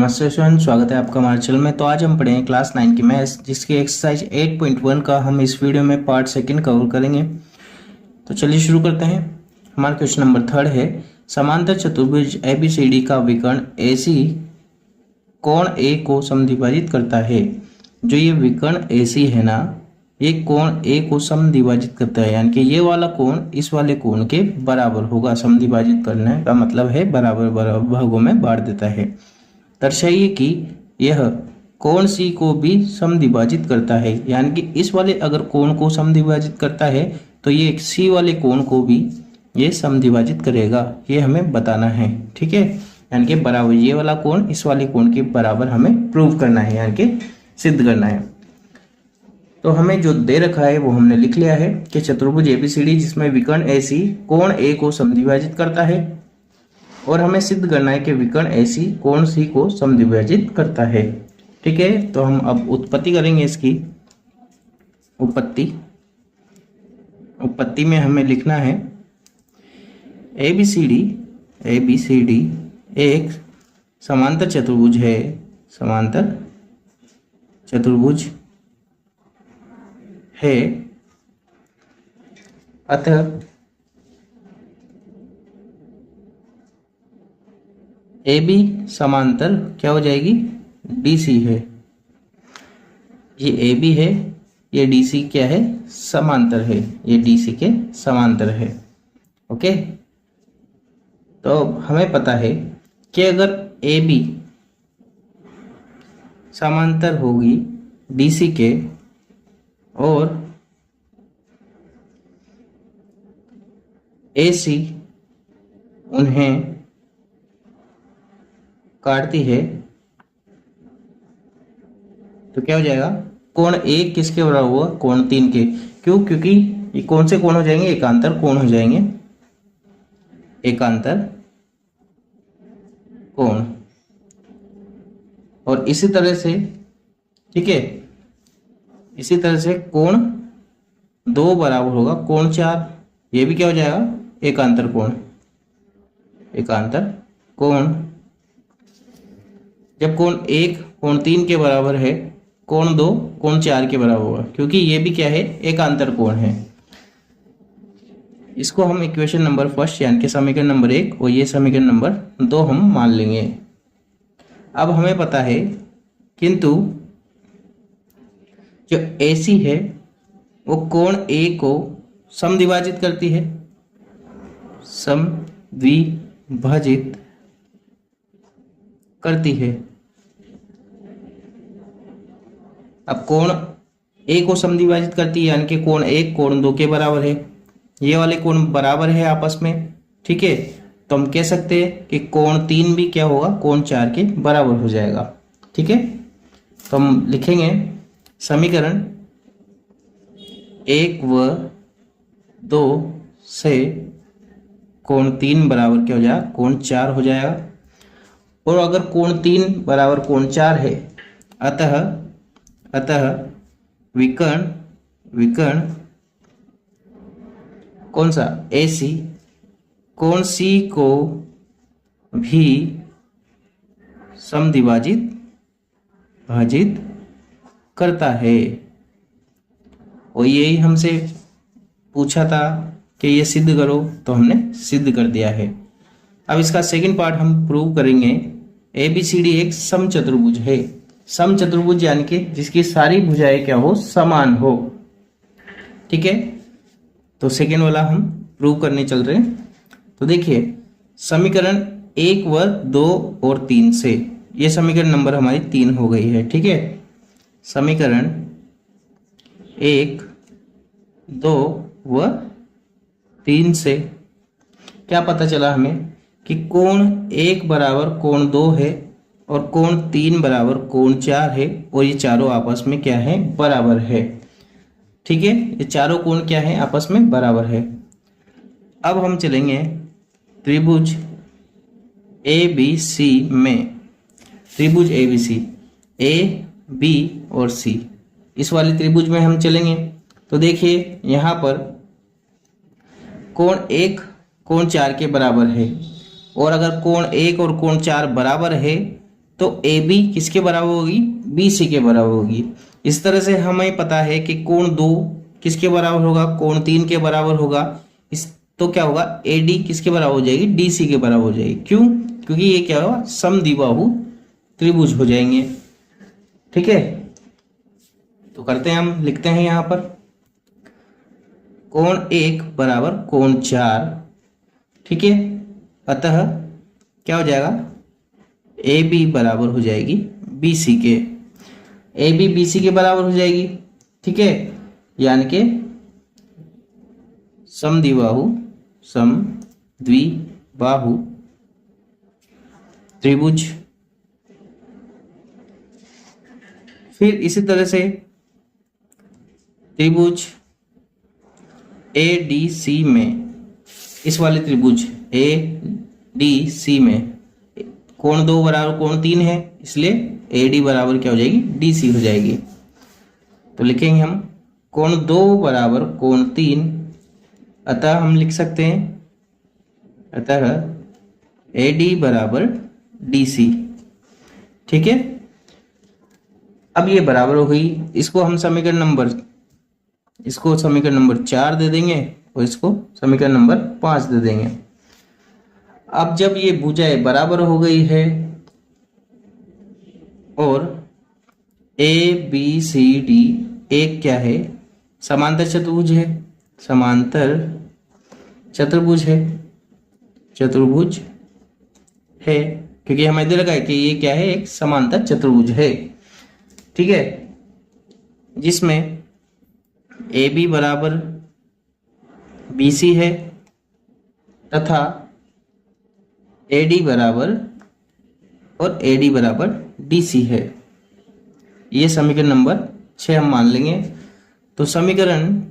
नमस्ते स्टूडेंट, स्वागत है आपका हमारे चैनल में। तो आज हम पढ़ेंगे क्लास 9 की मैथ्स, जिसकी एक्सरसाइज 8.1 का हम इस वीडियो में पार्ट सेकंड कवर करेंगे। तो चलिए शुरू करते हैं। हमारा क्वेश्चन नंबर 3 है, समांतर चतुर्भुज ABCD का विकर्ण AC कोण A को समद्विभाजित करता है। जो ये विकर्ण AC है ना, ये कोण A को समद्विभाजित करता है, यानी कि ये वाला कोण इस वाले कोण के बराबर होगा। समद्विभाजित करने का मतलब है बराबर बराबर भागों में बांट देता है। दर्शाइए कि यह कोण C को भी समद्विभाजित करता है, यानी कि इस वाले अगर कोण को समद्विभाजित करता है तो ये C वाले कोण को भी ये समद्विभाजित करेगा। ये हमें बताना है, ठीक है। यानी कि बराबर ये वाला कोण इस वाले कोण के बराबर हमें प्रूव करना है, यानी कि सिद्ध करना है। तो हमें जो दे रखा है वो हमने लिख लिया है कि चतुर्भुज ABCD जिसमें विकर्ण AC कोण A को समद्विभाजित करता है, और हमें सिद्ध करना है कि विकर्ण AC कोण C को समद्विभाजित करता है, ठीक है। तो हम अब उत्पत्ति करेंगे इसकी। उत्पत्ति में हमें लिखना है ABCD एक समांतर चतुर्भुज है। समांतर चतुर्भुज है, अतः AB समांतर क्या हो जाएगी, DC है। ये AB है, ये DC क्या है, समांतर है। ये DC के समांतर है, ओके। तो हमें पता है कि अगर AB समांतर होगी DC के और AC उन्हें काटती है, तो क्या हो जाएगा, कोण A किसके बराबर हुआ, कोण 3 के। क्यों? क्योंकि ये कौन से कोण हो जाएंगे, एकांतर कोण हो जाएंगे, एकांतर कोण। और इसी तरह से, ठीक है, इसी तरह से कोण 2 बराबर होगा कोण 4। ये भी क्या हो जाएगा, एकांतर कोण। एकांतर कोण जब कोण 1 कोण 3 के बराबर है, कोण 2 कोण 4 के बराबर होगा, क्योंकि ये भी क्या है, एकांतर कोण है। इसको हम इक्वेशन नंबर फर्स्ट यानी कि समीकरण नंबर 1 और ये समीकरण नंबर 2 हम मान लेंगे। अब हमें पता है, किंतु जो AC है वो कोण A को समद्विभाजित करती है, समद्विभाजित करती है। अब कोण A को समद्विभाजित करती है, यानी कि कोण 1 कोण 2 के बराबर है। ये वाले कोण बराबर है आपस में, ठीक है। तो हम कह सकते हैं कि कोण 3 भी क्या होगा, कोण 4 के बराबर हो जाएगा, ठीक है। तो हम लिखेंगे समीकरण 1 व 2 से कोण 3 बराबर क्या हो जाएगा, कोण 4 हो जाएगा। और अगर कोण 3 बराबर कोण 4 है, अतः विकर्ण कौन सा, AC कोण C को भी समद्विभाजित करता है। और यही हमसे पूछा था कि ये सिद्ध करो, तो हमने सिद्ध कर दिया है। अब इसका सेकंड पार्ट हम प्रूव करेंगे। ABCD एक समचतुर्भुज है। समचतुर्भुज यानी कि जिसकी सारी भुजाएं क्या हो, समान हो, ठीक है। तो सेकेंड वाला हम प्रूव करने चल रहे हैं। तो देखिए, समीकरण 1 व 2 और 3 से, ये समीकरण नंबर हमारी 3 हो गई है, ठीक है। समीकरण 1 2 व 3 से क्या पता चला हमें कि कोण 1 बराबर कोण 2 है और कोण 3 बराबर कोण 4 है, और ये चारों आपस में क्या है, बराबर है, ठीक है। ये चारों कोण क्या है, आपस में बराबर है। अब हम चलेंगे त्रिभुज ABC में। त्रिभुज ABC A B और C, इस वाले त्रिभुज में हम चलेंगे। तो देखिए यहाँ पर कोण 1 कोण 4 के बराबर है, और अगर कोण 1 और कोण 4 बराबर है तो ए बी किसके बराबर होगी, बी सी के बराबर होगी। इस तरह से हमें पता है कि कोण 2 किसके बराबर होगा, कोण 3 के बराबर होगा। इस तो क्या होगा, ए डी किसके बराबर हो जाएगी, डी सी के बराबर हो जाएगी। क्यों, क्योंकि ये क्या होगा, समद्विबाहु त्रिभुज हो जाएंगे। ठीक है, तो करते हैं, हम लिखते हैं यहां पर कोण 1 बराबर कोण 4। ठीक है, अतः क्या हो जाएगा, ए बी बराबर हो जाएगी बी सी के, ए बी बी सी के बराबर हो जाएगी। ठीक है, यानी कि समद्विबाहु त्रिभुज। फिर इसी तरह से त्रिभुज ए डी सी में, इस वाले त्रिभुज ए डी सी में कोण 2 बराबर कोण 3 है, इसलिए ए डी बराबर क्या हो जाएगी, डी सी हो जाएगी। तो लिखेंगे हम कोण 2 बराबर कोण 3, अतः हम लिख सकते हैं अतः ए डी बराबर डी सी। ठीक है, अब ये बराबर हो गई, इसको हम समीकरण नंबर 4 दे देंगे और इसको समीकरण नंबर 5 दे देंगे। अब जब ये भुजाएं बराबर हो गई है और ए बी सी डी एक क्या है, समांतर चतुर्भुज है, समांतर चतुर्भुज है, क्योंकि हमें दे रखा है कि ये क्या है, एक समांतर चतुर्भुज है। ठीक है, जिसमें ए बी बराबर बी सी है तथा ए डी बराबर और ए डी बराबर डी सी है। ये समीकरण नंबर 6 हम मान लेंगे। तो समीकरण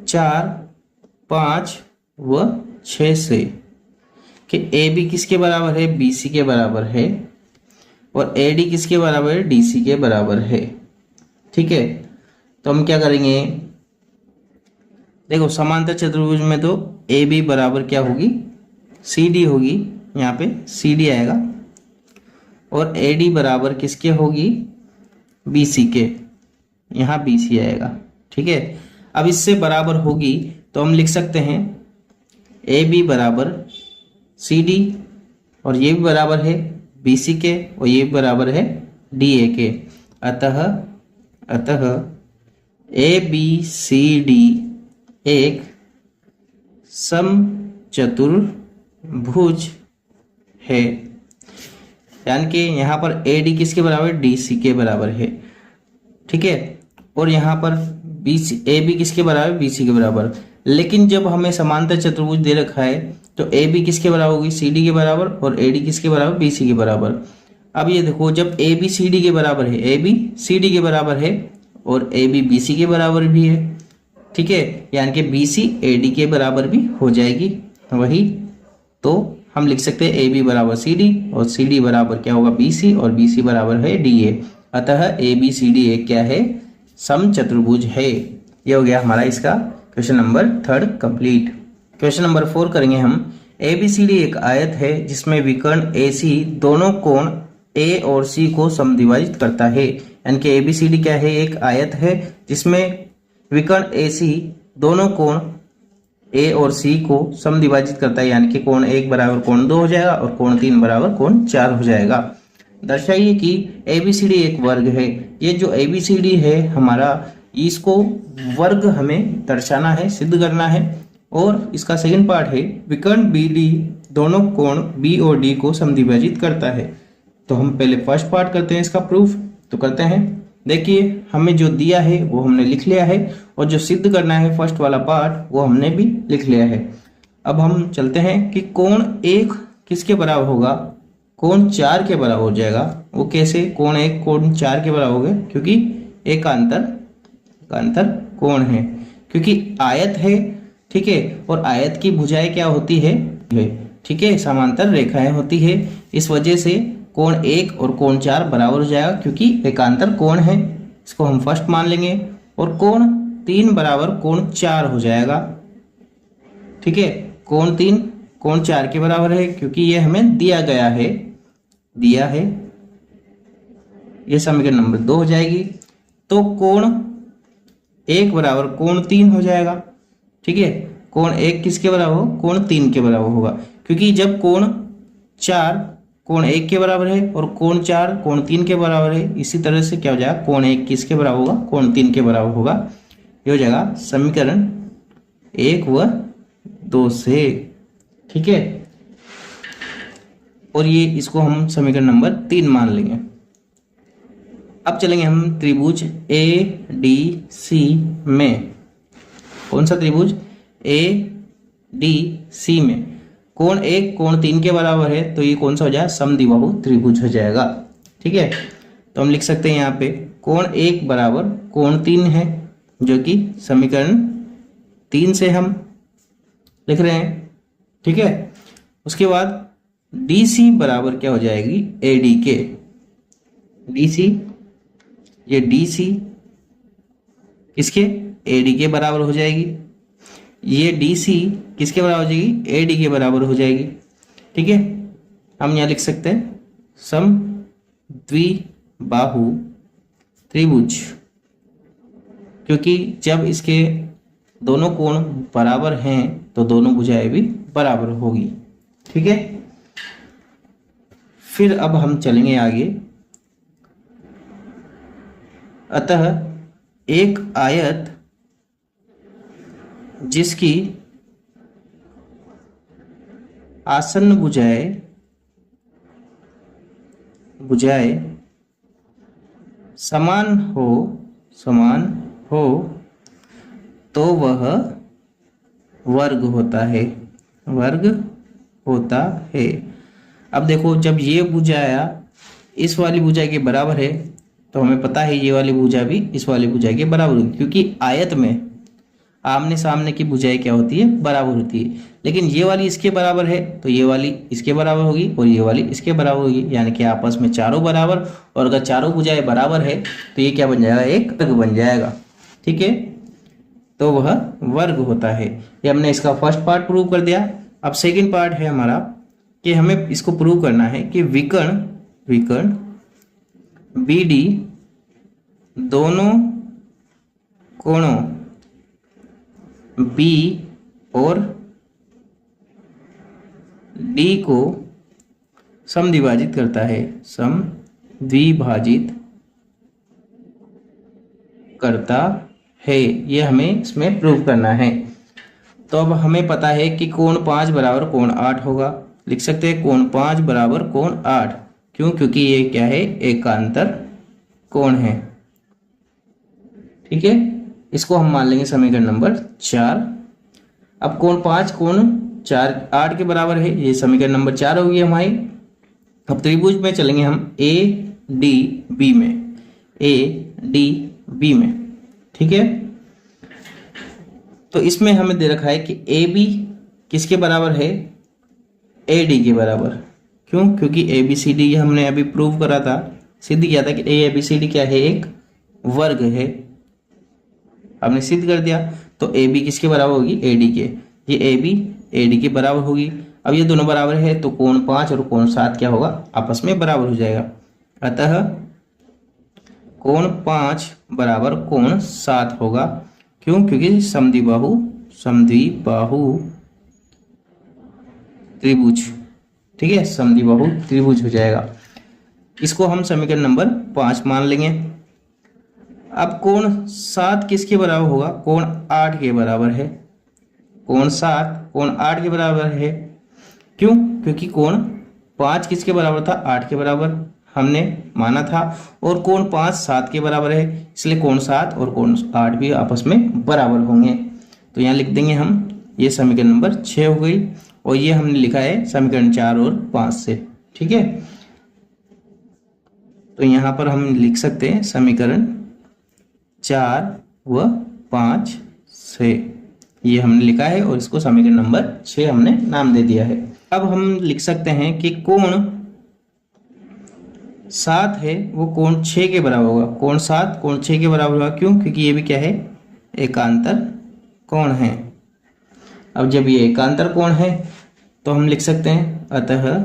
4, 5 व 6 से कि ए बी किसके बराबर है, बी सी के बराबर है, और ए डी किसके बराबर है, डी सी के बराबर है। ठीक है, तो हम क्या करेंगे, देखो समांतर चतुर्भुज में तो ए बी बराबर क्या होगी, सी डी होगी, यहाँ पे सी डी आएगा, और ए डी बराबर किसके होगी, बी सी के, यहाँ बी सी आएगा। ठीक है, अब इससे बराबर होगी तो हम लिख सकते हैं ए बी बराबर सी डी, और ये भी बराबर है बी सी के, और ये भी बराबर है डी ए के। अतः ए बी सी डी एक समचतुर्भुज है, यानी कि यहाँ पर ए डी किसके बराबर, डी सी के बराबर है। ठीक है, और यहाँ पर बी सी, ए बी किसके बराबर, बी सी के बराबर। लेकिन जब हमें समांतर चतुर्भुज दे रखा है तो ए बी किसके बराबर होगी, सी डी के बराबर, और ए डी किसके बराबर, बी सी के बराबर। अब ये देखो, जब ए बी सी डी के बराबर है, ए बी सी डी के बराबर है, और ए बी बी सी के बराबर भी है। ठीक है, यानी कि बी सी ए डी के बराबर भी हो जाएगी वही। तो हम लिख सकते हैं ए बी बराबर सी डी, और सी डी बराबर क्या होगा, बी सी, और बी सी बराबर है डी ए। अतः ए बी सी डी एक क्या है, समचतुर्भुज है। ये हो गया हमारा इसका question number 3 complete. Question number 4 करेंगे हम। ए बी सी डी एक आयत है जिसमें विकर्ण ए सी दोनों कोण ए और सी को समद्विभाजित करता है। यानी कि ए बी सी डी क्या है, एक आयत है जिसमें विकर्ण ए सी दोनों कोण ए और सी को समद्विभाजित करता है, यानी कि कोण 1 बराबर कोण 2 हो जाएगा और कोण 3 बराबर कोण 4 हो जाएगा। दर्शाइए कि ए बी सी डी एक वर्ग है। ये जो ए बी सी डी है हमारा, इसको वर्ग हमें दर्शाना है, सिद्ध करना है। और इसका सेकंड पार्ट है, विकर्ण बी डी दोनों कोण बी और डी को समद्विभाजित करता है। तो हम पहले फर्स्ट पार्ट करते हैं इसका प्रूफ। तो करते हैं, देखिए हमें जो दिया है वो हमने लिख लिया है, और जो सिद्ध करना है फर्स्ट वाला पार्ट वो हमने भी लिख लिया है। अब हम चलते हैं कि कोण 1 किसके बराबर होगा, कोण 4 के बराबर हो जाएगा। वो कैसे, कोण 1 कोण 4 के बराबर हो गए, क्योंकि एकांतर कोण है, क्योंकि आयत है। ठीक है, और आयत की भुजाएं क्या होती है, ठीक है, समांतर रेखाएं होती है। इस वजह से कोण 1 और कोण 4 बराबर हो जाएगा, क्योंकि एकांतर कोण है। इसको हम फर्स्ट मान लेंगे। और कोण 3 बराबर कोण 4 हो जाएगा। ठीक है, कोण 3 कोण 4 के बराबर है, क्योंकि ये हमें दिया गया है। दिया है, ये समीकरण नंबर 2 हो जाएगी। तो कोण 1 बराबर कोण 3 हो जाएगा। ठीक है, कोण 1 किसके बराबर हो, कोण 3 के बराबर होगा, क्योंकि जब कोण 4 कोण 1 के बराबर है और कोण 4 कोण 3 के बराबर है, इसी तरह से क्या हो जाएगा, कोण 1 किसके बराबर होगा, कोण 3 के बराबर होगा। ये हो जाएगा समीकरण 1 व 2 से। ठीक है, और ये इसको हम समीकरण नंबर 3 मान लेंगे। अब चलेंगे हम त्रिभुज ADC में। कौन सा त्रिभुज, ADC में कोण 1 कोण 3 के बराबर है, तो ये कौन सा हो जाएगा, समद्विबाहु त्रिभुज हो जाएगा। ठीक है, तो हम लिख सकते हैं यहाँ पे कोण 1 बराबर कोण 3 है, जो कि समीकरण 3 से हम लिख रहे हैं। ठीक है, उसके बाद DC बराबर क्या हो जाएगी, AD के। DC, ये DC किसके, AD के बराबर हो जाएगी। ये DC किसके बराबर हो जाएगी, AD के बराबर हो जाएगी। ठीक है, हम यहाँ लिख सकते हैं समद्विबाहु त्रिभुज, क्योंकि जब इसके दोनों कोण बराबर हैं तो दोनों भुजाएं भी बराबर होगी। ठीक है, फिर अब हम चलेंगे आगे। अतः एक आयत जिसकी आसन्न भुजाएं समान हो तो वह वर्ग होता है। अब देखो, जब ये भुजाया इस वाली भुजा के बराबर है तो हमें पता है ये वाली भुजा भी इस वाली भुजा के बराबर होगी, क्योंकि आयत में आमने सामने की भुजाएं क्या होती है, बराबर होती है। लेकिन ये वाली इसके बराबर है तो ये वाली इसके बराबर होगी और ये वाली इसके बराबर होगी, यानी कि आपस में चारों बराबर। और अगर चारों भुजाएं बराबर है तो ये क्या बन जाएगा, एक वर्ग बन जाएगा। ठीक है, तो वह वर्ग होता है। ये हमने इसका फर्स्ट पार्ट प्रूव कर दिया। अब सेकंड पार्ट है हमारा कि हमें इसको प्रूव करना है कि विकर्ण BD दोनों कोणों B और D को समद्विभाजित करता है, समद्विभाजित करता है। ये हमें इसमें प्रूव करना है। तो अब हमें पता है कि कोण 5 बराबर कोण 8 होगा। लिख सकते हैं कोण 5 बराबर कोण 8। क्यों, क्योंकि ये क्या है, एकांतर कोण है। ठीक है, इसको हम मान लेंगे समीकरण नंबर 4। अब कोण 5 कोण 4 8 के बराबर है, ये समीकरण नंबर 4 होगी हमारी। अब त्रिभुज में चलेंगे हम ADB में। ठीक है, तो इसमें हमें दे रखा है कि AB किसके बराबर है, AD के बराबर। क्यों, क्योंकि ABCD हमने अभी प्रूव करा था, सिद्ध किया था कि ABCD क्या है, एक वर्ग है। हमने सिद्ध कर दिया। तो AB किसके बराबर होगी, AD के। ये AB AD के बराबर होगी। अब ये दोनों बराबर है तो कोण 5 और कोण 7 क्या होगा, आपस में बराबर हो जाएगा। अतः कोण 5 बराबर कोण 7 होगा। क्यों, क्योंकि समद्विबाहु त्रिभुज। ठीक है, समद्विबाहु त्रिभुज हो जाएगा। इसको हम समीकरण नंबर 5 मान लेंगे। अब कोण 7 किसके बराबर होगा, कोण 8 के बराबर है। कोण 7 कोण 8 के बराबर है। क्यों, क्योंकि कोण 5 किसके बराबर था, 8 के बराबर हमने माना था, और कोण 5 7 के बराबर है, इसलिए कोण 7 और कोण 8 भी आपस में बराबर होंगे। तो यहाँ लिख देंगे हम, ये समीकरण नंबर 6 हो गई, और ये हमने लिखा है समीकरण 4 और 5 से। ठीक है, तो यहाँ पर हम लिख सकते हैं समीकरण 4 व 5 से, ये हमने लिखा है, और इसको समीकरण नंबर 6 हमने नाम दे दिया है। अब हम लिख सकते हैं कि कोण 7 है वो कोण 6 के बराबर होगा। कोण 7 कोण 6 के बराबर होगा। क्यों, क्योंकि ये भी क्या है, एकांतर कोण है। अब जब ये एकांतर कोण है तो हम लिख सकते हैं अतः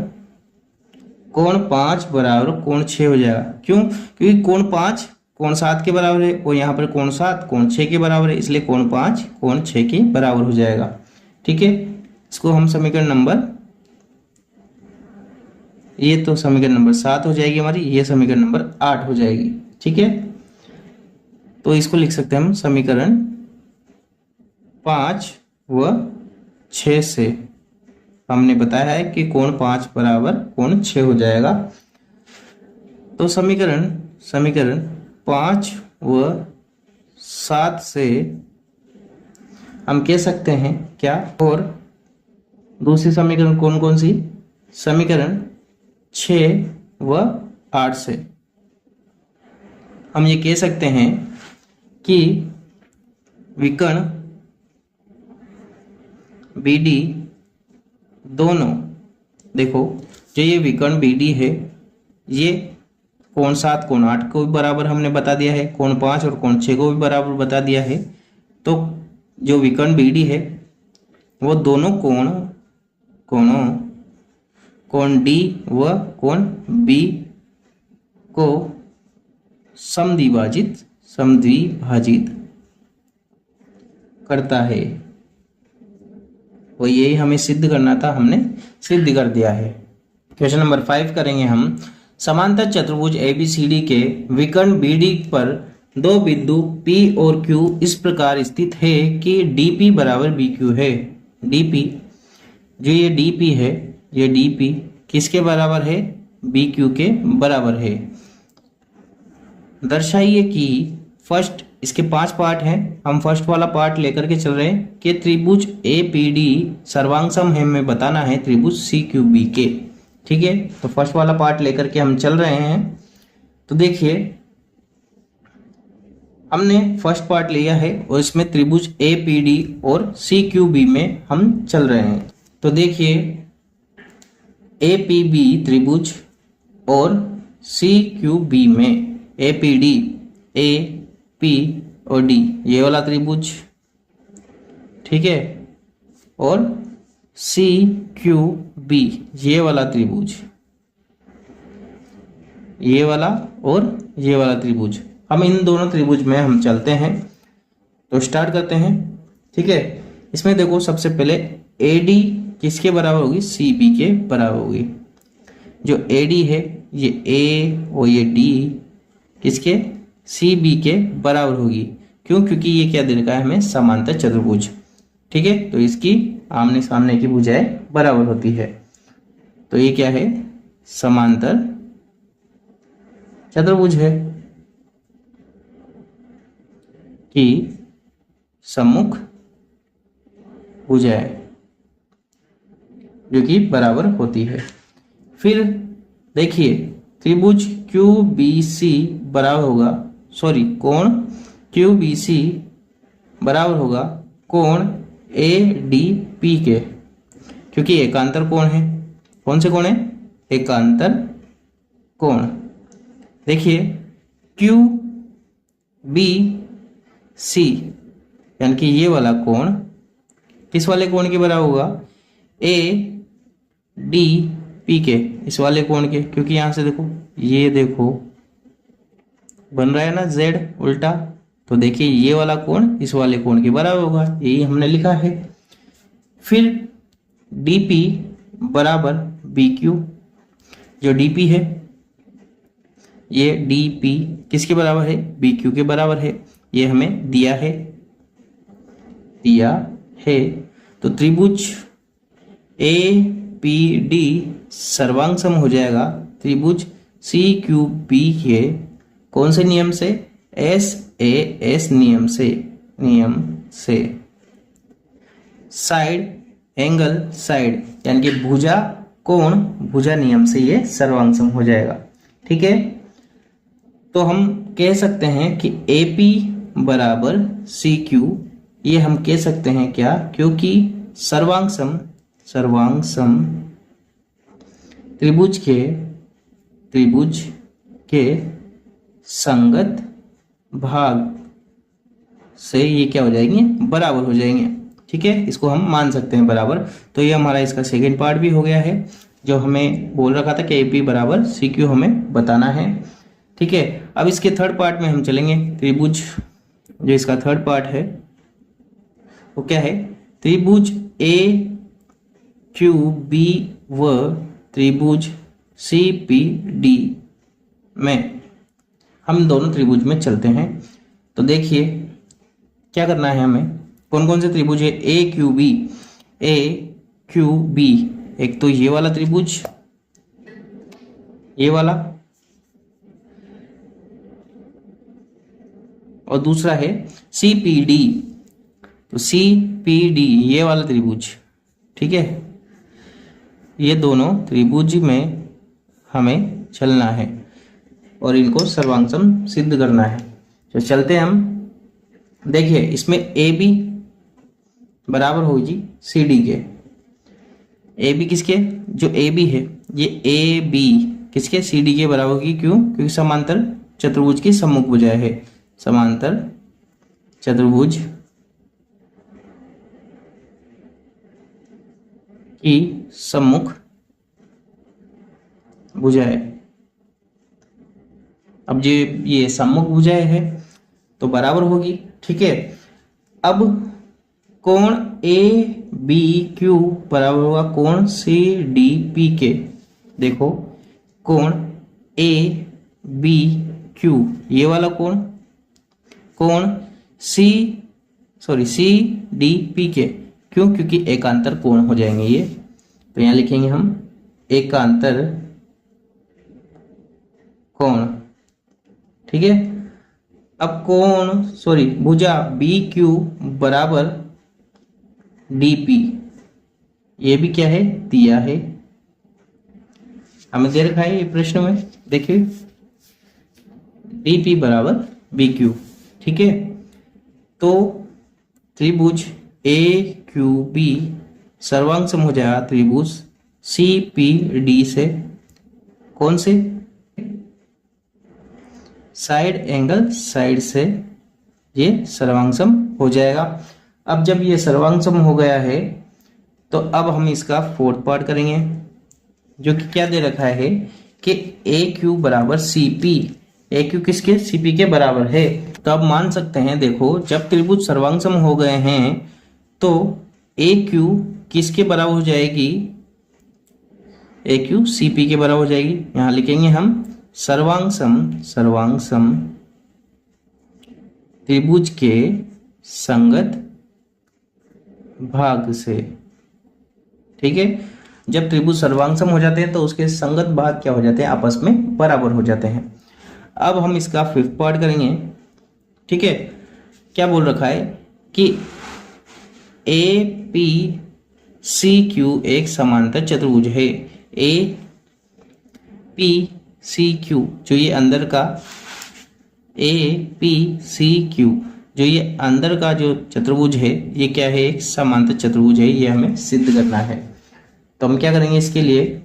कोण 5 बराबर कोण 6 हो जाएगा। क्यों? क्योंकि कोण 5 कोण 7 के बराबर है और यहाँ पर कोण 7 कोण 6 के बराबर है, इसलिए कोण 5 कोण 6 के बराबर हो जाएगा। ठीक है, इसको हम समीकरण नंबर, ये तो समीकरण नंबर 7 हो जाएगी हमारी, ये समीकरण नंबर 8 हो जाएगी। ठीक है, तो इसको लिख सकते हैं हम समीकरण 5 व 6 से हमने बताया है कि कोण 5 बराबर कोण 6 हो जाएगा। तो समीकरण 5 व 7 से हम कह सकते हैं क्या, और दूसरी समीकरण कौन कौन सी, समीकरण 6 व 8 से हम ये कह सकते हैं कि विकर्ण BD दोनों, देखो जो ये विकर्ण BD है, ये कोण 7 कोण 8 को भी बराबर हमने बता दिया है, कोण 5 और कोण 6 को भी बराबर बता दिया है। तो जो विकर्ण BD है वो दोनों कोण D व कोण B को समद्विभाजित करता है, और यही हमें सिद्ध करना था, हमने सिद्ध कर दिया है। क्वेश्चन नंबर 5 करेंगे हम। समांतर चतुर्भुज ABCD के विकर्ण BD पर दो बिंदु P और Q इस प्रकार स्थित है कि DP बराबर BQ है। DP, जो ये DP है, ये DP किसके बराबर है, BQ के बराबर है। दर्शाइए कि फर्स्ट, इसके 5 पार्ट हैं, हम फर्स्ट वाला पार्ट लेकर के चल रहे हैं कि त्रिभुज APD सर्वांग हमें बताना है त्रिभुज CQB के। ठीक है, तो फर्स्ट वाला पार्ट लेकर के हम चल रहे हैं। तो देखिए हमने फर्स्ट पार्ट लिया है और इसमें त्रिभुज APD और CQB में हम चल रहे हैं। तो देखिए APB त्रिभुज और CQB में APD A P और D ये वाला त्रिभुज, ठीक है, और CQB ये वाला त्रिभुज, ये वाला और ये वाला त्रिभुज, हम इन दोनों त्रिभुज में हम चलते हैं। तो स्टार्ट करते हैं। ठीक है, इसमें देखो सबसे पहले AD किसके बराबर होगी, CB के बराबर होगी। जो AD है ये A और ये D किसके, CB के बराबर होगी। क्यों? क्योंकि ये क्या दे रखा है हमें, समांतर चतुर्भुज। ठीक है, तो इसकी आमने सामने की भुजाएं बराबर होती है। तो ये क्या है, समांतर चतुर्भुज है कि सम्मुख भुजाएं जो कि बराबर होती है। फिर देखिए त्रिभुज QBC बराबर होगा, सॉरी कोण QBC बराबर होगा कोण ADP के, क्योंकि एकांतर कोण है। कौन से कोण है, एकांतर कोण। देखिए QBC यानी कि ये वाला कोण किस वाले कोण के बराबर होगा, ADP के, इस वाले कोण के। क्योंकि यहां से देखो, ये देखो बन रहा है ना Z उल्टा, तो देखिए ये वाला कोण इस वाले कोण के बराबर होगा, यही हमने लिखा है। फिर DP बराबर BQ, जो DP है ये DP किसके बराबर है, BQ के बराबर है, ये हमें दिया है। तो त्रिभुज APD सर्वांग सम हो जाएगा त्रिभुज CQB के कौन से नियम से, SAS नियम से साइड एंगल साइड यानी कि भुजा कोण भुजा नियम से ये सर्वांग सम हो जाएगा। ठीक है, तो हम कह सकते हैं कि AP बराबर CQ, ये हम कह सकते हैं क्या, क्योंकि सर्वांग सम त्रिभुज के संगत भाग से ये क्या हो जाएंगे, बराबर हो जाएंगे। ठीक है, इसको हम मान सकते हैं बराबर। तो ये हमारा इसका सेकेंड पार्ट भी हो गया है। जो हमें बोल रखा था कि ए पी बराबर सी क्यू हमें बताना है। ठीक है, अब इसके थर्ड पार्ट में हम चलेंगे। त्रिभुज जो इसका थर्ड पार्ट है वो क्या है, त्रिभुज ए क्यू बी व त्रिभुज सी पी डी में हम दोनों त्रिभुज में चलते हैं। तो देखिए क्या करना है हमें, कौन कौन से त्रिभुज है, ए क्यू बी, एक तो ये वाला त्रिभुज, ये वाला, और दूसरा है सी पी डी। तो सी पी डी ये वाला त्रिभुज, ठीक है, ये दोनों त्रिभुज में हमें चलना है और इनको सर्वांगसम सिद्ध करना है। तो चलते हैं हम। देखिए इसमें ए बी बराबर होगी सी डी के। ए बी किसके, जो ए बी है ये ए बी किसके, सी डी के बराबर होगी। क्यों, क्योंकि समांतर चतुर्भुज की सम्मुख भुजा है, समांतर चतुर्भुज की सम्मुख भुजाएं। अब ये सम्मुख भुजाएं है तो बराबर होगी। ठीक है, अब कोण ए बी क्यू बराबर होगा कोण सी डी पी के। देखो कोण ए बी क्यू ये वाला कोण सी डी पी के। क्यों, क्योंकि एकांतर कोण हो जाएंगे ये। तो यहां लिखेंगे हम एकांतर कोण। ठीक है, अब भुजा बी क्यू बराबर डी पी, ये भी क्या है, दिया है, हमें दे रखा है ये प्रश्न में। देखिए डी पी बराबर बी क्यू। ठीक है, तो त्रिभुज ए क्यू बी सर्वांगसम हो जाएगा त्रिभुज सी पी डी से। कौन से, साइड एंगल साइड से ये सर्वांगसम हो जाएगा। अब जब ये सर्वांगसम हो गया है तो अब हम इसका फोर्थ पार्ट करेंगे, जो कि क्या दे रखा है कि ए क्यू बराबर सी पी। ए क्यू किसके, सी पी के बराबर है। तो अब मान सकते हैं, देखो जब त्रिभुज सर्वांगसम हो गए हैं तो ए क्यू किसके बराबर हो जाएगी, ए क्यू सी पी के बराबर हो जाएगी। यहां लिखेंगे हम सर्वांगसम त्रिभुज के संगत भाग से। ठीक है, जब त्रिभुज सर्वांगसम हो जाते हैं तो उसके संगत भाग क्या हो जाते हैं, आपस में बराबर हो जाते हैं। अब हम इसका फिफ्थ पार्ट करेंगे। ठीक है, क्या बोल रखा है कि ए पी सी क्यू एक समांतर चतुर्भुज है। ए पी सी क्यू जो ये अंदर का, ए पी सी क्यू जो ये अंदर का जो चतुर्भुज है ये क्या है, एक समांतर चतुर्भुज है। ये हमें सिद्ध करना है। तो हम क्या करेंगे इसके लिए,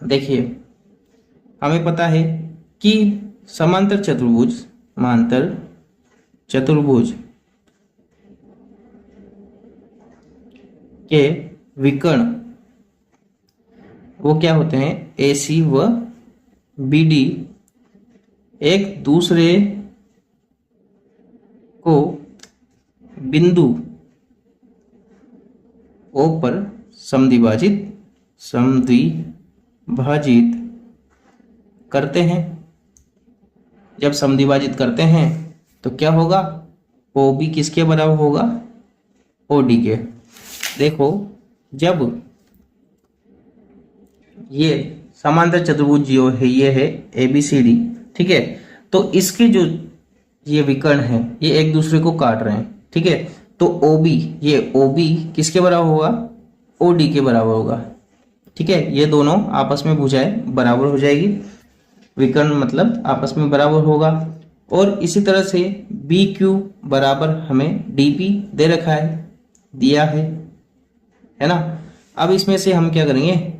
देखिए हमें पता है कि समांतर चतुर्भुज के विकर्ण वो क्या होते हैं, ए सी व बी डी एक दूसरे को बिंदु ओ पर समद्विभाजित करते हैं। जब समद्विभाजित करते हैं तो क्या होगा, ओ बी किसके बराबर होगा, ओ डी के। देखो जब ये समांतर चतुर्भुज जो है ये है ए बी सी डी, ठीक है, तो इसके जो ये विकर्ण है ये एक दूसरे को काट रहे हैं। ठीक है, तो ओ बी, ये ओ बी किसके बराबर होगा, ओ डी के बराबर होगा। ठीक है, ये दोनों आपस में भुजाएं बराबर हो जाएगी, विकर्ण मतलब आपस में बराबर होगा। और इसी तरह से बी क्यू बराबर हमें डी पी दे रखा है, दिया है ना। अब इसमें से हम क्या करेंगे,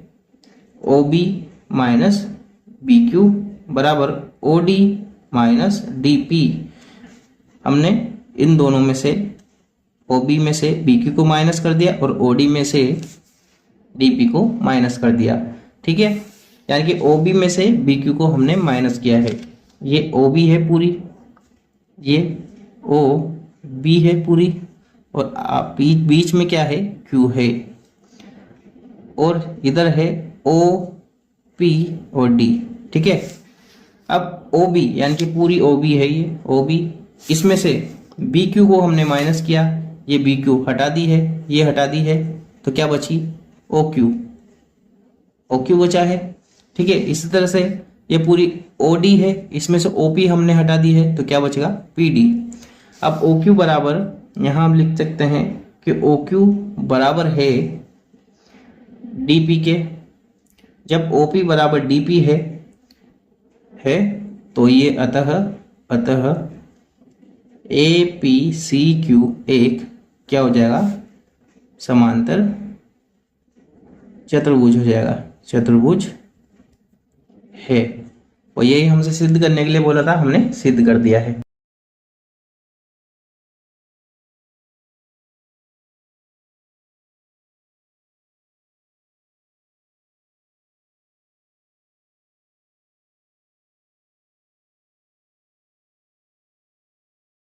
O B minus B Q बराबर O D minus D P. हमने इन दोनों में से ओ बी में से बी क्यू को माइनस कर दिया और ओ डी में से डीपी को माइनस कर दिया। ठीक है, यानी कि ओ बी में से बी क्यू को हमने माइनस किया है। ये ओ बी है पूरी, ये ओ बी है पूरी, और बीच में क्या है, क्यू है, और इधर है ओ पी और डी। ठीक है, अब ओ बी यानी कि पूरी ओ बी है, ये ओ बी, इसमें से बी क्यू को हमने माइनस किया, ये बी क्यू हटा दी है, ये हटा दी है, तो क्या बची, ओ क्यू बचा है। ठीक है, इसी तरह से ये पूरी ओ डी है, इसमें से ओ पी हमने हटा दी है, तो क्या बचेगा, पी डी। अब ओ क्यू बराबर, यहां हम लिख सकते हैं कि ओ क्यू बराबर है डीपी के। जब ओ पी बराबर डीपी है तो ये अतः ए पी सी क्यू एक क्या हो जाएगा, समांतर चतुर्भुज हो जाएगा, चतुर्भुज है। और यही हमसे सिद्ध करने के लिए बोला था, हमने सिद्ध कर दिया है।